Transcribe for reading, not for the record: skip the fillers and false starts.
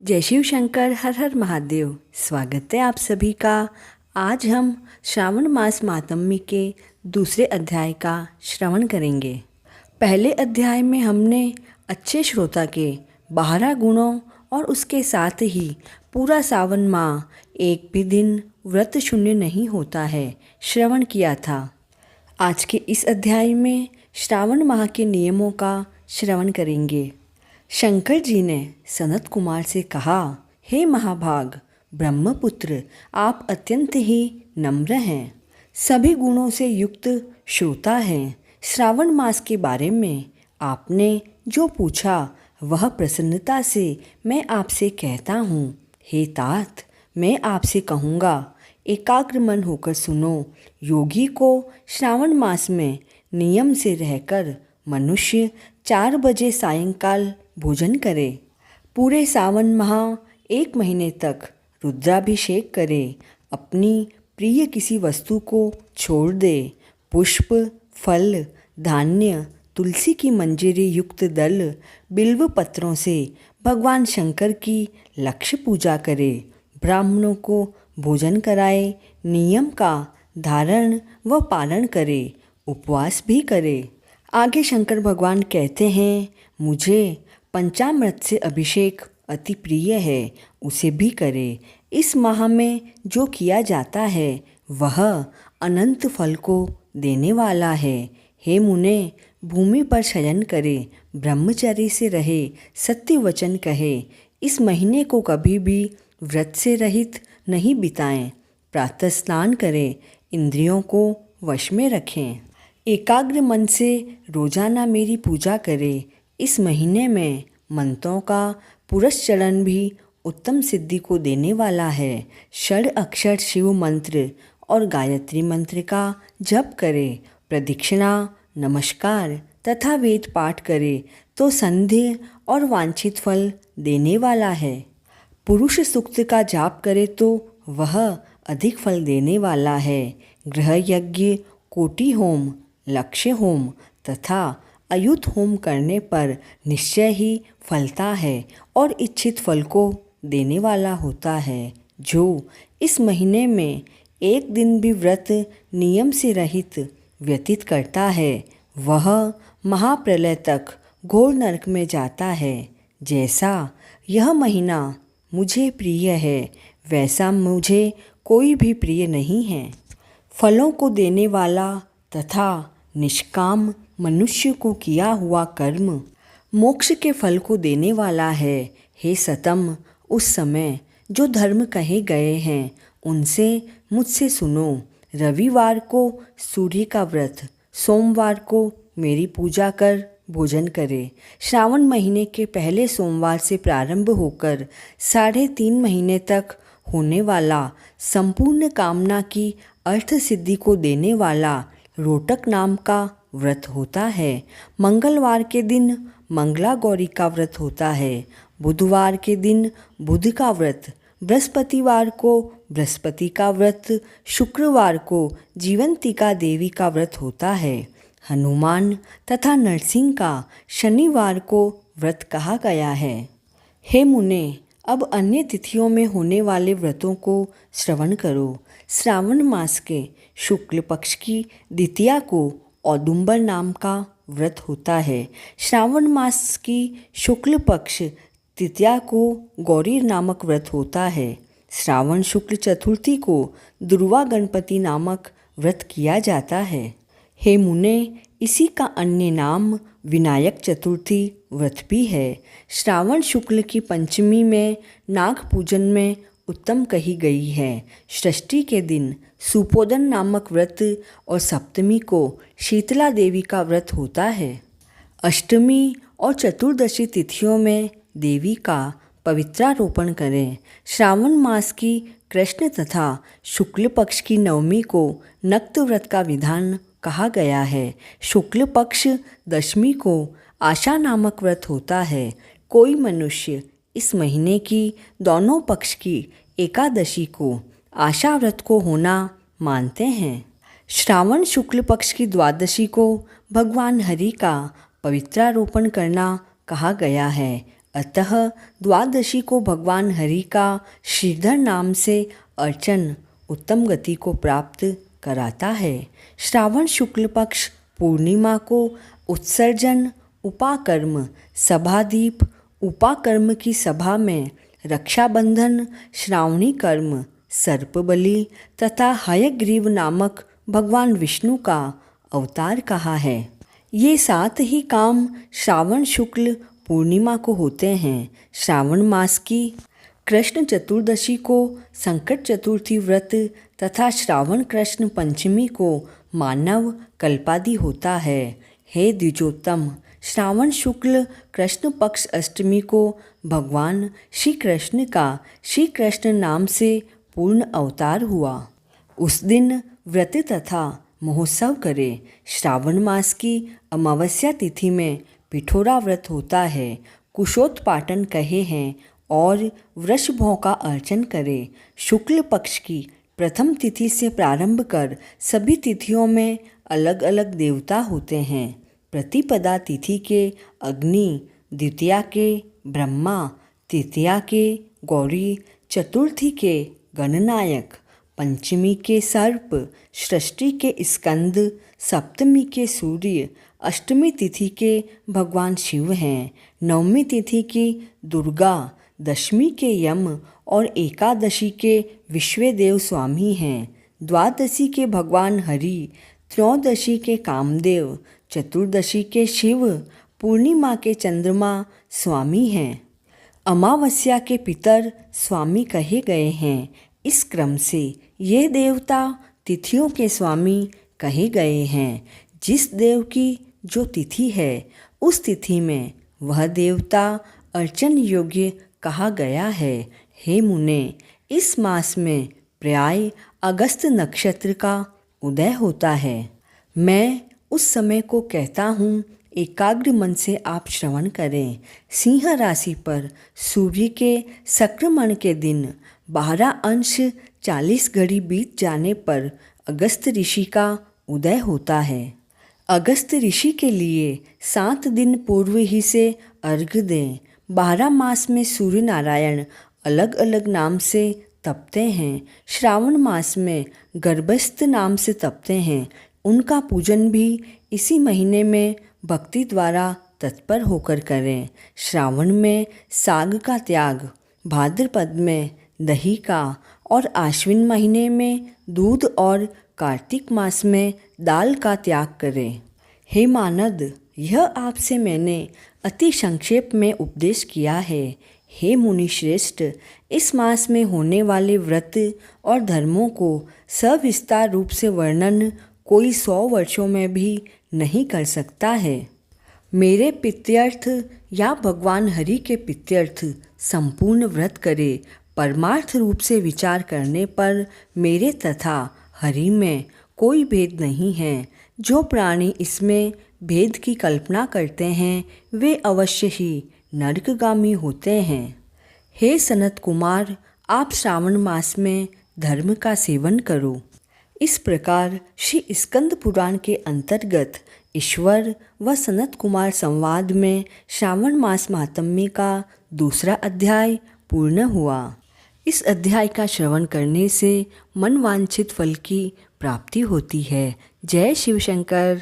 जय शिव शंकर, हर हर महादेव। स्वागत है आप सभी का। आज हम श्रावण मास मातम्य के दूसरे अध्याय का श्रवण करेंगे। पहले अध्याय में हमने अच्छे श्रोता के 12 गुणों और उसके साथ ही पूरा सावन माह एक भी दिन व्रत शून्य नहीं होता है श्रवण किया था। आज के इस अध्याय में श्रावण माह के नियमों का श्रवण करेंगे। शंकर जी ने सनत कुमार से कहा, हे महाभाग ब्रह्मपुत्र, आप अत्यंत ही नम्र हैं, सभी गुणों से युक्त श्रोता हैं। श्रावण मास के बारे में आपने जो पूछा वह प्रसन्नता से मैं आपसे कहता हूँ। हे तात, मैं आपसे कहूँगा, एकाग्र मन होकर सुनो। योगी को श्रावण मास में नियम से रहकर मनुष्य 4 बजे सायंकाल भोजन करे। पूरे सावन माह 1 महीने तक रुद्राभिषेक करे। अपनी प्रिय किसी वस्तु को छोड़ दे। पुष्प, फल, धान्य, तुलसी की मंजरी युक्त दल, बिल्व पत्रों से भगवान शंकर की लक्ष्य पूजा करे। ब्राह्मणों को भोजन कराए। नियम का धारण व पालन करे। उपवास भी करे। आगे शंकर भगवान कहते हैं, मुझे पंचामृत से अभिषेक अति प्रिय है, उसे भी करे। इस माह में जो किया जाता है वह अनंत फल को देने वाला है। हे मुने, भूमि पर शयन करे, ब्रह्मचर्य से रहे, सत्य वचन कहे। इस महीने को कभी भी व्रत से रहित नहीं बिताएं। प्रातः स्नान करें, इंद्रियों को वश में रखें। एकाग्र मन से रोजाना मेरी पूजा करें। इस महीने में मंत्रों का पुरस्चरण भी उत्तम सिद्धि को देने वाला है। षड अक्षर शिव मंत्र और गायत्री मंत्र का जप करे। प्रदक्षिणा, नमस्कार तथा वेद पाठ करे तो संध्य और वांछित फल देने वाला है। पुरुष सूक्त का जाप करे तो वह अधिक फल देने वाला है। गृह यज्ञ, कोटि होम, लक्ष्य होम तथा अयुत होम करने पर निश्चय ही फलता है और इच्छित फल को देने वाला होता है। जो इस महीने में 1 दिन भी व्रत नियम से रहित व्यतीत करता है वह महाप्रलय तक घोर नरक में जाता है। जैसा यह महीना मुझे प्रिय है वैसा मुझे कोई भी प्रिय नहीं है। फलों को देने वाला तथा निष्काम मनुष्य को किया हुआ कर्म मोक्ष के फल को देने वाला है। हे सतम, उस समय जो धर्म कहे गए हैं उनसे मुझसे सुनो। रविवार को सूर्य का व्रत, सोमवार को मेरी पूजा कर भोजन करे। श्रावण महीने के पहले सोमवार से प्रारंभ होकर 3.5 महीने तक होने वाला संपूर्ण कामना की अर्थ सिद्धि को देने वाला रोटक नाम का व्रत होता है। मंगलवार के दिन मंगला गौरी का व्रत होता है। बुधवार के दिन बुध का व्रत, बृहस्पतिवार को बृहस्पति का व्रत, शुक्रवार को जीवंतिका देवी का व्रत होता है। हनुमान तथा नरसिंह का शनिवार को व्रत कहा गया है। हे मुने, अब अन्य तिथियों में होने वाले व्रतों को श्रवण करो। श्रावण मास के शुक्ल पक्ष की द्वितीया को औदुंबर नाम का व्रत होता है। श्रावण मास की शुक्ल पक्ष तृतीया को गौरी नामक व्रत होता है। श्रावण शुक्ल चतुर्थी को दुर्वा गणपति नामक व्रत किया जाता है। हे मुने, इसी का अन्य नाम विनायक चतुर्थी व्रत भी है। श्रावण शुक्ल की पंचमी में नाग पूजन में उत्तम कही गई है। षष्ठी के दिन सुपोदन नामक व्रत और सप्तमी को शीतला देवी का व्रत होता है। अष्टमी और चतुर्दशी तिथियों में देवी का पवित्रारोपण करें। श्रावण मास की कृष्ण तथा शुक्ल पक्ष की नवमी को नक्त व्रत का विधान कहा गया है। शुक्ल पक्ष दशमी को आशा नामक व्रत होता है। कोई मनुष्य इस महीने की दोनों पक्ष की एकादशी को आशा व्रत को होना मानते हैं। श्रावण शुक्ल पक्ष की द्वादशी को भगवान हरि का पवित्रारोपण करना कहा गया है। अतः द्वादशी को भगवान हरि का श्रीधर नाम से अर्चन उत्तम गति को प्राप्त कराता है। श्रावण शुक्ल पक्ष पूर्णिमा को उत्सर्जन, उपाकर्म, सभादीप, उपाकर्म की सभा में रक्षाबंधन, श्रावणी कर्म, सर्पबलि तथा हयग्रीव नामक भगवान विष्णु का अवतार कहा है। ये 7 ही काम श्रावण शुक्ल पूर्णिमा को होते हैं। श्रावण मास की कृष्ण चतुर्दशी को संकट चतुर्थी व्रत तथा श्रावण कृष्ण पंचमी को मानव कल्पादि होता है। हे द्विजोत्तम, श्रावण शुक्ल कृष्ण पक्ष अष्टमी को भगवान श्री कृष्ण का श्री कृष्ण नाम से पूर्ण अवतार हुआ। उस दिन व्रत तथा महोत्सव करें। श्रावण मास की अमावस्या तिथि में पिठोरा व्रत होता है। कुशोत्पाटन कहे हैं और वृषभों का अर्चन करें। शुक्ल पक्ष की प्रथम तिथि से प्रारंभ कर सभी तिथियों में अलग अलग देवता होते हैं। प्रतिपदा तिथि के अग्नि, द्वितीया के ब्रह्मा, तृतीया के गौरी, चतुर्थी के गणनायक, पंचमी के सर्प, षष्ठी के स्कंद, सप्तमी के सूर्य, अष्टमी तिथि के भगवान शिव हैं, नवमी तिथि की दुर्गा, दशमी के यम और एकादशी के विश्वदेव स्वामी हैं। द्वादशी के भगवान हरि, त्रयोदशी के कामदेव, चतुर्दशी के शिव, पूर्णिमा के चंद्रमा स्वामी हैं। अमावस्या के पितर स्वामी कहे गए हैं। इस क्रम से ये देवता तिथियों के स्वामी कहे गए हैं। जिस देव की जो तिथि है उस तिथि में वह देवता अर्चन योग्य कहा गया है। हे मुने, इस मास में प्राय अगस्त नक्षत्र का उदय होता है। मैं उस समय को कहता हूँ, एकाग्र मन से आप श्रवण करें। सिंह राशि पर सूर्य के संक्रमण के दिन 12 अंश 40 घड़ी बीत जाने पर अगस्त ऋषि का उदय होता है। अगस्त ऋषि के लिए 7 दिन पूर्व ही से अर्घ्य दें। 12 मास में सूर्य नारायण अलग अलग नाम से तपते हैं। श्रावण मास में गर्भस्थ नाम से तपते हैं। उनका पूजन भी इसी महीने में भक्ति द्वारा तत्पर होकर करें। श्रावण में साग का त्याग, भाद्रपद में दही का और आश्विन महीने में दूध और कार्तिक मास में दाल का त्याग करें। हे मानद, यह आपसे मैंने अति संक्षेप में उपदेश किया है। हे मुनि श्रेष्ठ, इस मास में होने वाले व्रत और धर्मों को सविस्तार रूप से वर्णन कोई 100 वर्षों में भी नहीं कर सकता है। मेरे पित्यर्थ या भगवान हरि के पित्यर्थ संपूर्ण व्रत करे। परमार्थ रूप से विचार करने पर मेरे तथा हरि में कोई भेद नहीं है। जो प्राणी इसमें भेद की कल्पना करते हैं वे अवश्य ही नरकगामी होते हैं। हे सनत कुमार, आप श्रावण मास में धर्म का सेवन करो। इस प्रकार श्री स्कंद पुराण के अंतर्गत ईश्वर व सनत कुमार संवाद में श्रावण मास महात्म्य का दूसरा अध्याय पूर्ण हुआ। इस अध्याय का श्रवण करने से मनवांछित फल की प्राप्ति होती है। जय शिव शंकर।